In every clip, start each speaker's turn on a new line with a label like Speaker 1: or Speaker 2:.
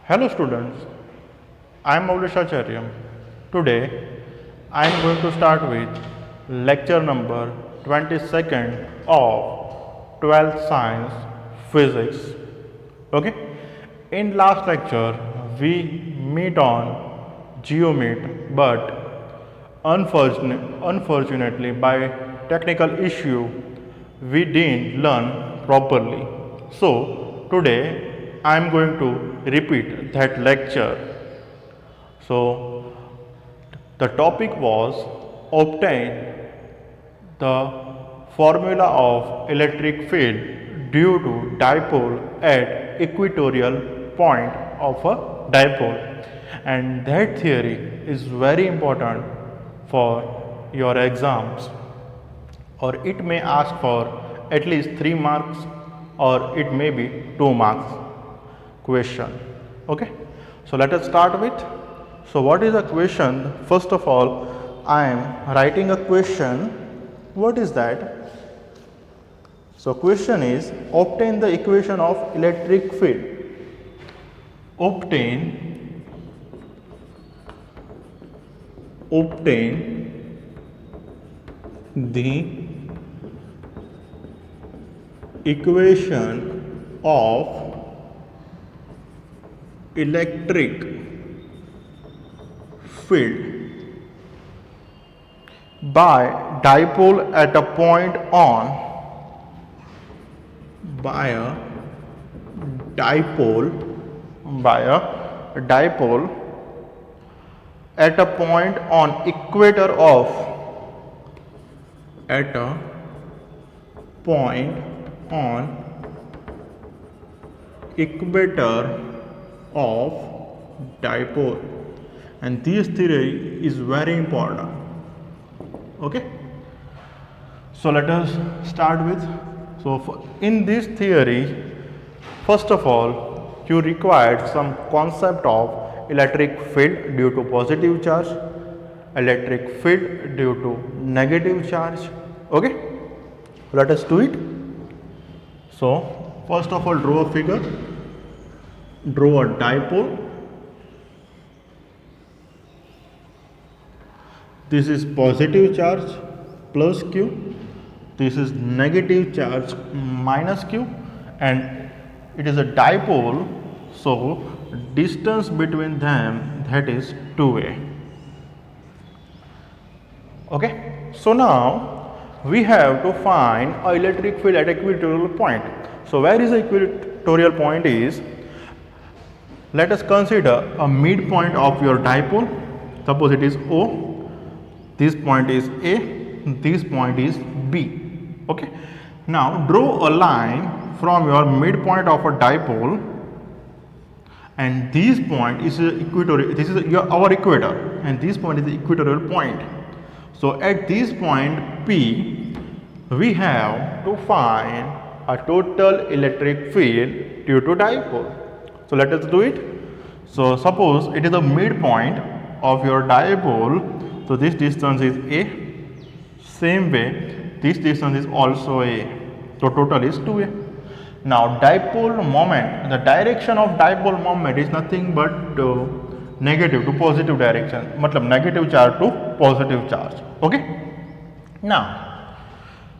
Speaker 1: Hello students, I am Maulish Acharya. Today I am going to start with lecture number 22nd of 12th Science Physics. Okay, in last lecture we meet on geomet, but unfortunately by technical issue we didn't learn properly. So today I am going to repeat that lecture. So the topic was obtain the formula of electric field due to dipole at equatorial point of a dipole, and that theory is very important for your exams, or it may ask for at least 3 marks or it may be 2 marks question. Okay, so let us start with. So what is a question? First of all, I am writing a question. What is that? So question is obtain the equation of electric field. Obtain the equation of electric field by dipole at a point on by a dipole at a point on equator of at a point on equator of dipole, and this theory is very important. Okay, so let us start with. So in this theory, first of all you required some concept of electric field due to positive charge, electric field due to negative charge. Okay, let us do it. So first of all, draw a figure. Draw a dipole. This is positive charge plus Q, this is negative charge minus Q, and it is a dipole, so distance between them, that is 2a. Okay, so now we have to find a electric field at equatorial point. So where is the equatorial point is? Let us consider a midpoint of your dipole. Suppose it is O. This point is A, this point is B. Okay. Now draw a line from your midpoint of a dipole, and this point is equatorial. This is our equator, and this point is the equatorial point. So at this point P, we have to find a total electric field due to dipole. So let us do it. So suppose it is the midpoint of your dipole. So this distance is A, same way this distance is also A, so total is 2A. Now dipole moment, the direction of dipole moment is nothing but negative to positive direction, matlab negative charge to positive charge. Okay. Now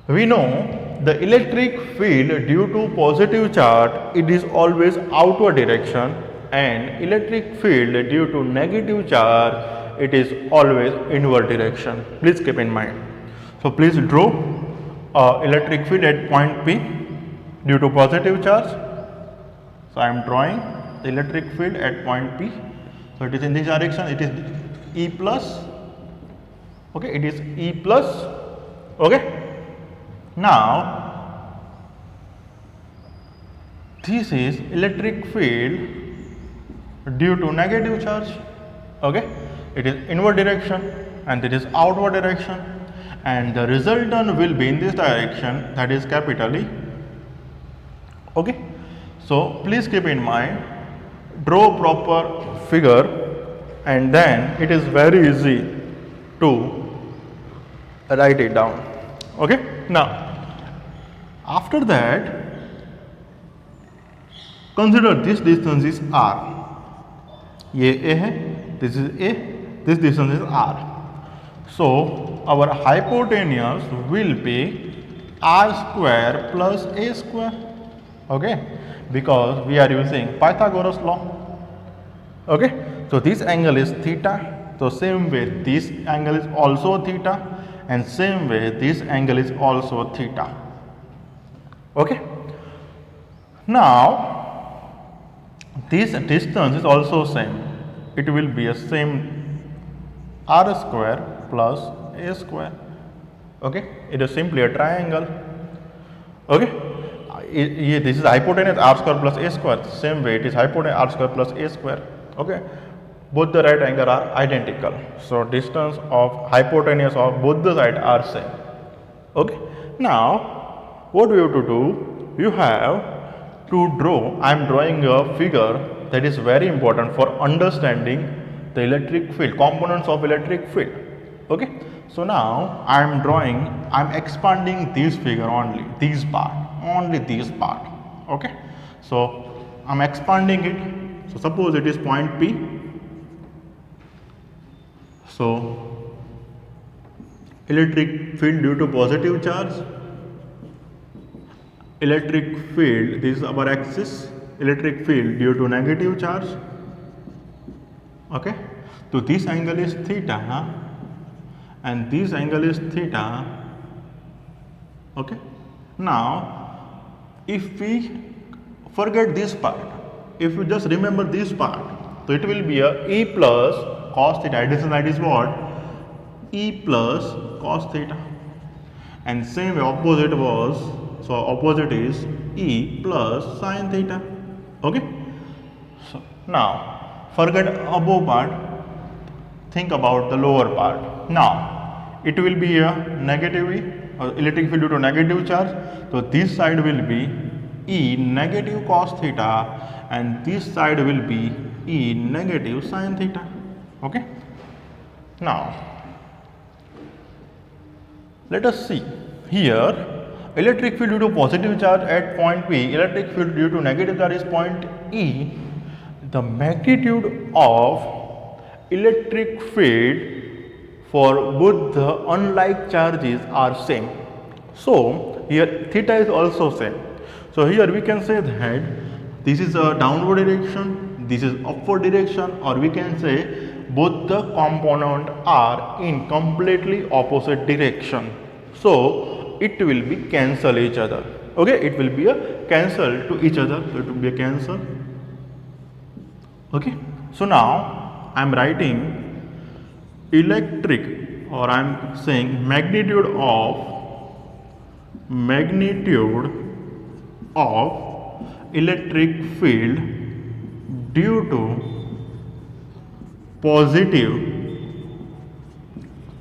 Speaker 1: we know the electric field due to positive charge, it is always outward direction, and electric field due to negative charge, it is always inward direction. Please keep in mind. So please draw electric field at point P due to positive charge. So I am drawing the electric field at point P. So it is in this direction, it is E plus. Okay, it is E plus. Okay. Now this is electric field due to negative charge. Okay, it is inward direction and it is outward direction, and the resultant will be in this direction, that is capital E. Okay, so please keep in mind, draw proper figure, and then it is very easy to write it down. Okay, now after that consider this distance is r. ये a है, this is a, this distance is r. So our hypotenuse will be r square plus a square. Okay, because we are using Pythagoras law. Okay, so this angle is theta. So same way this angle is also theta, and same way this angle is also theta. Okay, now this distance is also same. It will be a same r square plus a square. Okay, it is simply a triangle. Okay, this is hypotenuse r square plus a square. Same way it is hypotenuse r square plus a square. Okay, both the right angle are identical. So distance of hypotenuse of both the sides are same. Okay, now what we have to do? You have to draw. I am drawing a figure that is very important for understanding the electric field, components of electric field. Okay, so now I am drawing, I am expanding this figure only, this part, only this part. Okay, so I am expanding it. So suppose it is point P. So electric field due to positive charge, electric field, this is our axis, electric field due to negative charge. Okay, so this angle is theta, and this angle is theta. Okay, now if we forget this part, if you just remember this part, so it will be a E plus cos theta. Addition side is what? E plus cos theta, and same way opposite was, so opposite is E plus sin theta. Okay, so now forget above part, think about the lower part. Now it will be a negative E, electric field due to negative charge. So this side will be E negative cos theta, and this side will be E negative sin theta. Okay, now let us see here. Electric field due to positive charge at point P, electric field due to negative charge is point E. The magnitude of electric field for both the unlike charges are same. So here theta is also same. So here we can say that this is a downward direction, this is upward direction, or we can say both the component are in completely opposite direction. So it will be cancel each other. Okay, it will be a cancel to each other. So it will be a cancel. Okay, so now I am writing electric, or I am saying magnitude of electric field due to positive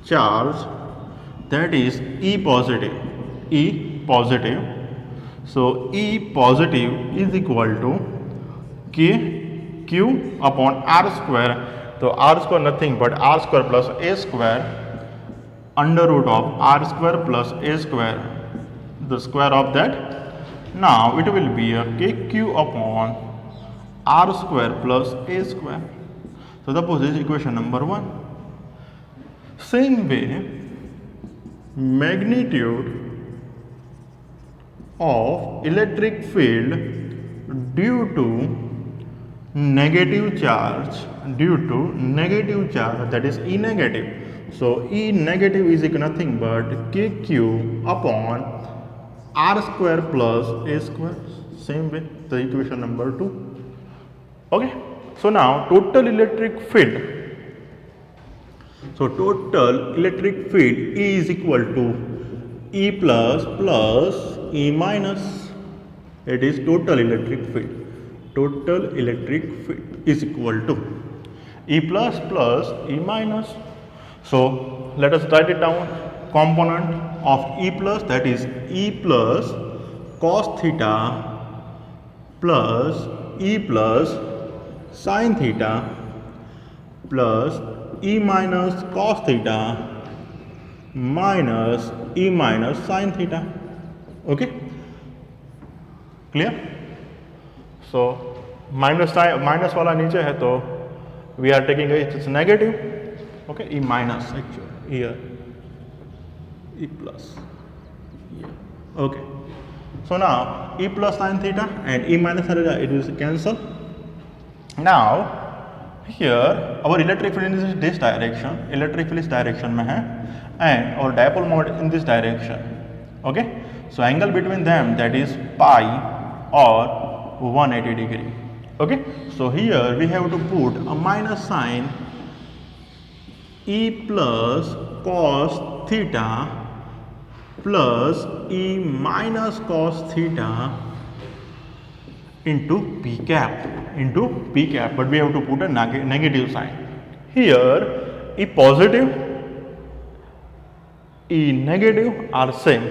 Speaker 1: charge, that is E positive. E positive. So E positive is equal to K Q upon R square. So R square nothing but R square plus A square under root of R square plus A square, the square of that. Now it will be a KQ upon R square plus A square. So suppose this is equation number 1. Same way, magnitude of electric field due to negative charge, that is E negative. So E negative is nothing but KQ upon R square plus A square. Same way, the equation number 2. Okay, so now total electric field. So total electric field E is equal to E plus E minus. It is total electric field. Total electric field is equal to E plus E minus. So let us write it down. Component of E plus, that is E plus cos theta plus E plus sin theta plus E minus cos theta minus E minus sin theta. Okay, clear? So minus वाला नीचे है तो we are taking it's negative, okay, E minus actually here, E plus here, okay. So now E plus sin theta and E minus theta, it will cancel. Now here our electric field in this direction, electric field is direction mein hai, and our dipole moment in this direction, okay. So angle between them, that is pi or 180 degree, okay. So here we have to put a minus sign E plus cos theta plus E minus cos theta into p cap, but we have to put a negative sign. Here E positive, E negative are same,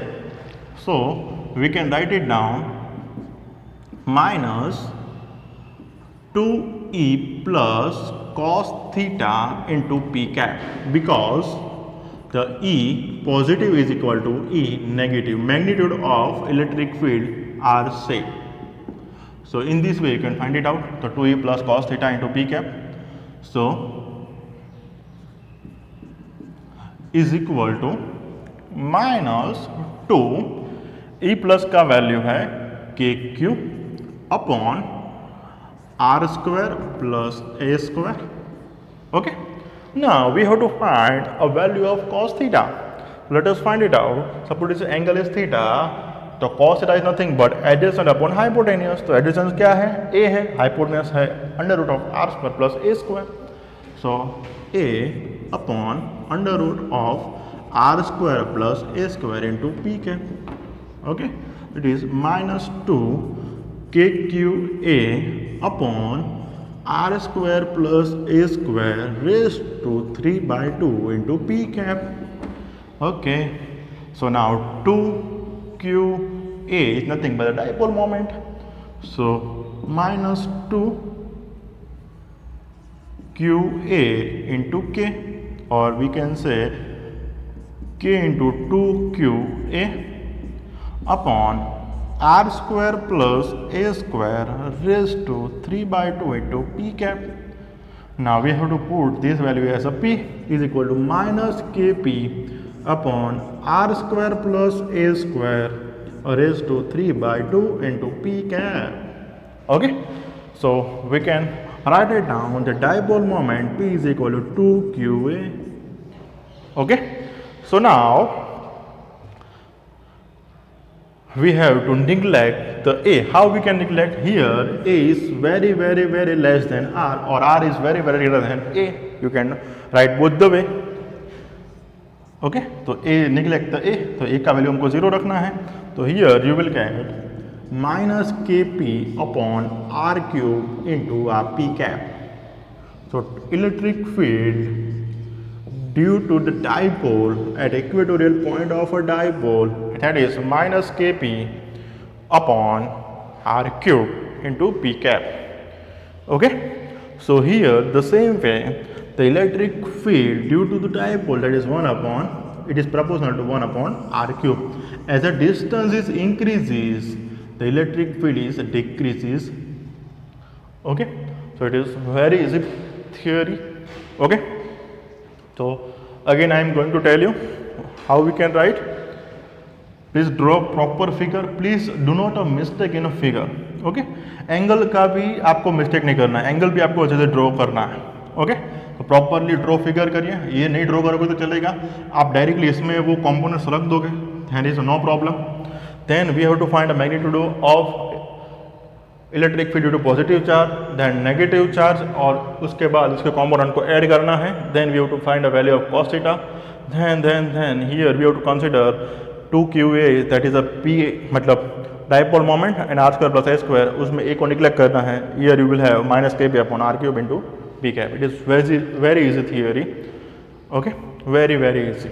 Speaker 1: so we can write it down minus 2E plus cos theta into p cap, because the E positive is equal to E negative, magnitude of electric field are same. So in this way you can find it out, the 2E plus cos theta into p cap, so is equal to minus 2 E plus का value है KQ upon R square plus A square, okay. Now we have to find a value of cos theta. Let us find it out. Suppose this angle is theta, तो cos theta is nothing but adjacent upon hypotenuse. तो adjacent क्या है? A है, hypotenuse है under root of R square plus A square. So A upon under root of R square plus A square into P cap, okay. It is minus 2 KQA upon R square plus A square raised to 3 by 2 into P cap, okay. So now 2QA is nothing but the dipole moment, so minus 2 QA into K, or we can say K into 2QA upon R square plus A square raised to 3 by 2 into P cap. Now we have to put this value as a P is equal to minus Kp upon R square plus A square raised to 3 by 2 into P cap, okay. So we can write it down, the dipole moment P is equal to 2QA, okay. So now we have to neglect the A. How we can neglect? Here A is very less than R, or R is very greater than A. You can write both the way, okay. तो A neglect the A, तो A का value हमको 0 रखना है. तो here you will get minus Kp upon R cube into our P cap. So electric field due to the dipole at equatorial point of a dipole, that is minus Kp upon R cube into P cap, okay. So here the same way, the electric field due to the dipole, that is 1 upon, it is proportional to 1 upon R cube. As the distance is increases, the electric field is decreases, okay. So it is very easy theory, okay. So again I am going to tell you how we can write. Please draw proper figure. Please do not a mistake in a figure, okay. Angle का भी आपको mistake नहीं करना है, angle भी आपको अच्छे से ड्रॉ करना है, ओके. तो प्रॉपरली ड्रॉ फिगर करिए. ये नहीं ड्रॉ करोगे तो चलेगा, आप डायरेक्टली इसमें वो कंपोनेंट्स रख दोगे, then is no problem. Then we have to find the magnitude of electric field due to positive charge, then negative charge, और उसके बाद उसके कॉम्पोनेंट को ऐड करना है. Then we have to find the value of cos theta. Then here we have to consider 2QA, that is a P मतलब dipole moment, and R square plus A square, उसमें A को neglect करना है. Here you will have minus Kp upon R cube into P cap. It is very easy theory, okay, very easy.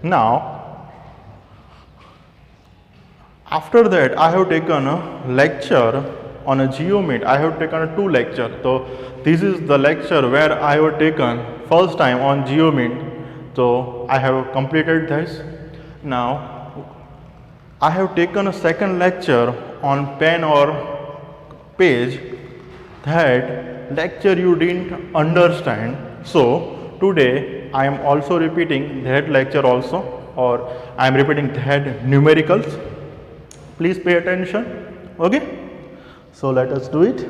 Speaker 1: Now after that I have taken a lecture on a geometry. I have taken 2 lectures. So this is the lecture where I have taken first time on geometry. So I have completed this. Now I have taken a second lecture on pen or page, that lecture you didn't understand. So today I am also repeating that lecture also, or I am repeating that numericals. Please pay attention. Okay, so let us do it.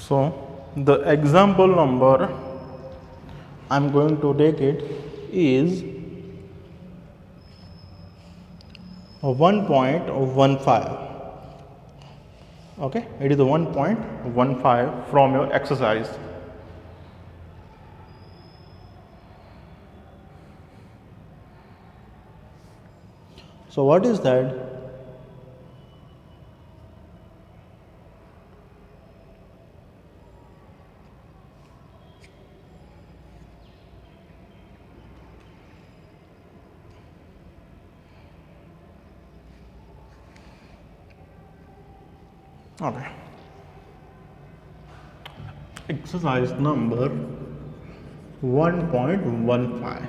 Speaker 1: So the example number I am going to take it is 1.15. Okay, it is 1.15 from your exercise. So what is that? Okay. Exercise number 1.15.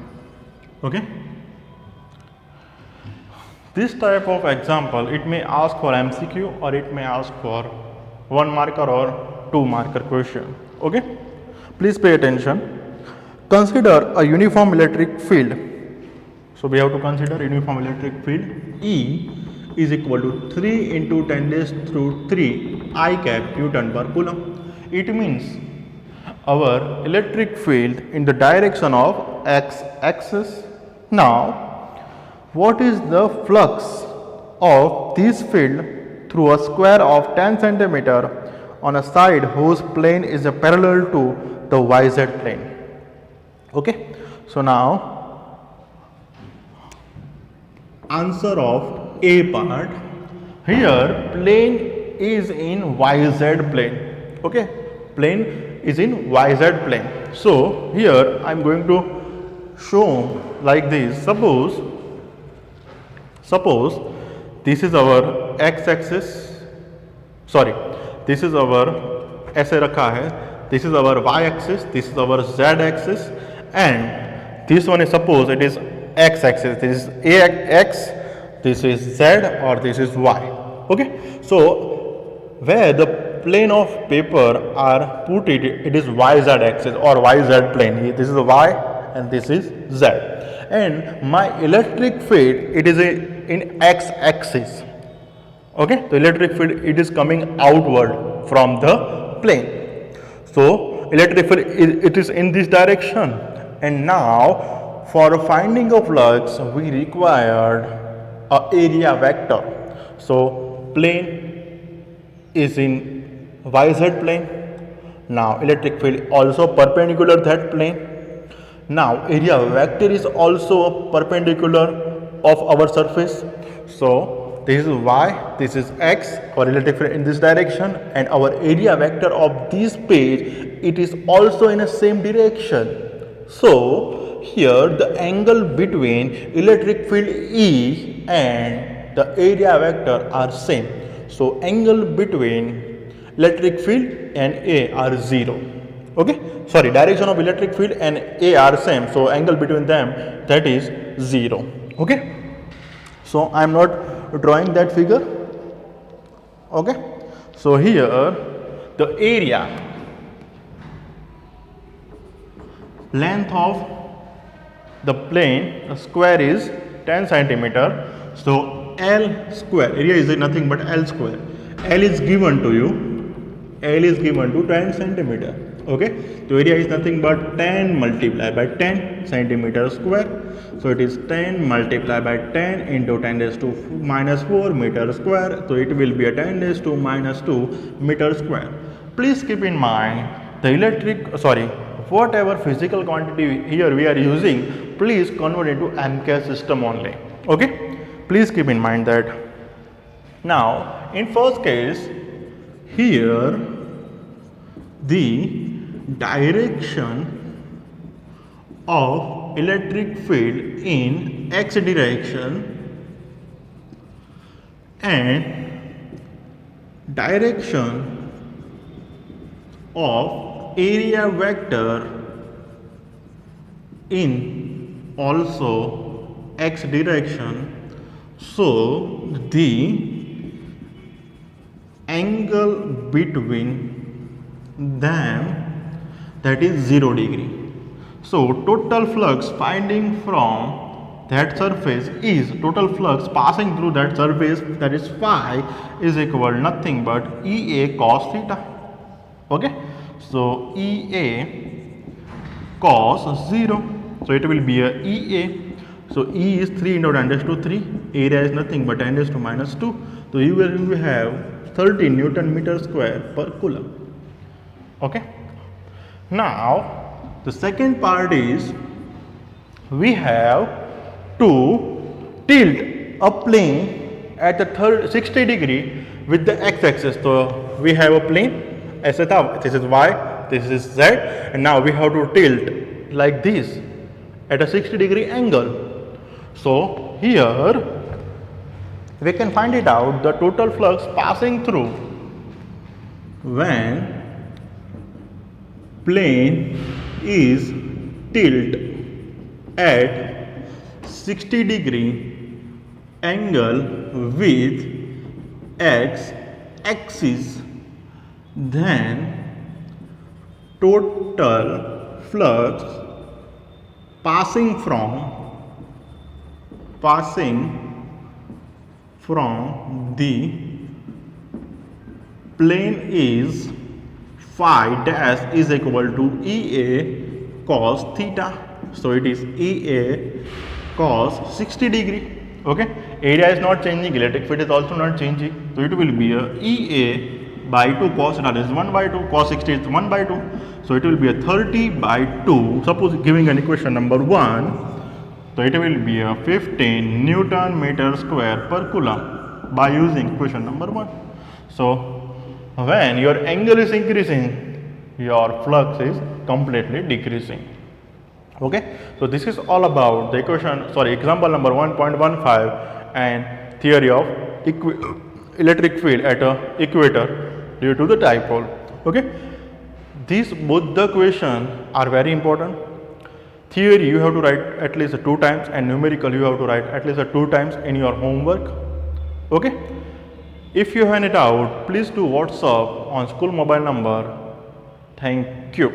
Speaker 1: Okay. This type of example, it may ask for MCQ or it may ask for 1 marker or 2 marker question. Okay. Please pay attention. Consider a uniform electric field. So we have to consider uniform electric field. E is equal to 3 into 10 raised through 3 I cap Newton per coulomb. It means our electric field in the direction of x axis. Now, what is the flux of this field through a square of 10 centimeter on a side whose plane is parallel to the YZ plane? Okay, so now answer of A part. Here plane is in YZ plane. Okay, plane is in YZ plane. So here I am going to show like this. Suppose this is our x axis, sorry, this is our ऐसे रखा है, this is our y axis, this is our z axis, and this one is, suppose it is x axis, this is x, this is z, or this is y. Okay, so where the plane of paper are put, it is yz axis or yz plane. This is y and this is z, and my electric field, it is in x axis. Okay, the electric field, it is coming outward from the plane. So electric field, it is in this direction, and now for finding of flux we required a area vector. So plane is in YZ plane. Now electric field also perpendicular that plane. Now area vector is also perpendicular of our surface. So this is y, this is x, our electric field in this direction, and our area vector of this page, it is also in the same direction. So here the angle between electric field E and the area vector are same. So angle between electric field and A are 0. Okay, sorry, direction of electric field and A are same, so angle between them, that is 0. Okay, so I am not drawing that figure. Okay, so here the area, length of the plane, the square is 10 centimeter. So L square, area is nothing but L square. L is given to you, L is given to 10 centimeter. Okay, so area is nothing but 10 multiplied by 10 centimeter square. So it is 10 multiplied by 10 into 10 raised to minus 4 meter square. So it will be a 10 raised to minus 2 meter square. Please keep in mind the whatever physical quantity here we are using, please convert into MCAS system only. Okay, please keep in mind that. Now in first case, here the direction of electric field in x direction and direction of area vector in also x direction. So the angle between them, that is 0 degree. So total flux finding from that surface is total flux passing through that surface, that is phi, is equal nothing but Ea cos theta. Okay, so Ea cos 0, so it will be a Ea. So E is 3 into 10 raised to 3, area is nothing but 10 raised to minus 2. So you will have 30 Newton meter square per coulomb. Okay, now the second part is we have to tilt a plane at the 60 degree with the x-axis. So we have a plane as a this is y, this is z, and now we have to tilt like this at a 60 degree angle. So here we can find it out, the total flux passing through when plane is tilt at 60 degree angle with x axis, then total flux passing from the plane is phi dash is equal to Ea cos theta. So it is Ea cos 60 degree. Okay, area is not changing, electric field is also not changing. So it will be a Ea by 2 cos theta is 1 by 2, cos 60 is 1 by 2. So it will be a 30 by 2. Suppose giving an equation number 1. So it will be a 15 Newton meter square per coulomb by using equation number 1. So when your angle is increasing, your flux is completely decreasing. Okay, so this is all about the example number 1.15 and theory of electric field at a equator due to the dipole. Okay, these both the questions are very important. Theory you have to write at least 2 times and numerical you have to write at least 2 times in your homework. Okay, if you have any doubt, please do WhatsApp on school mobile number. Thank you.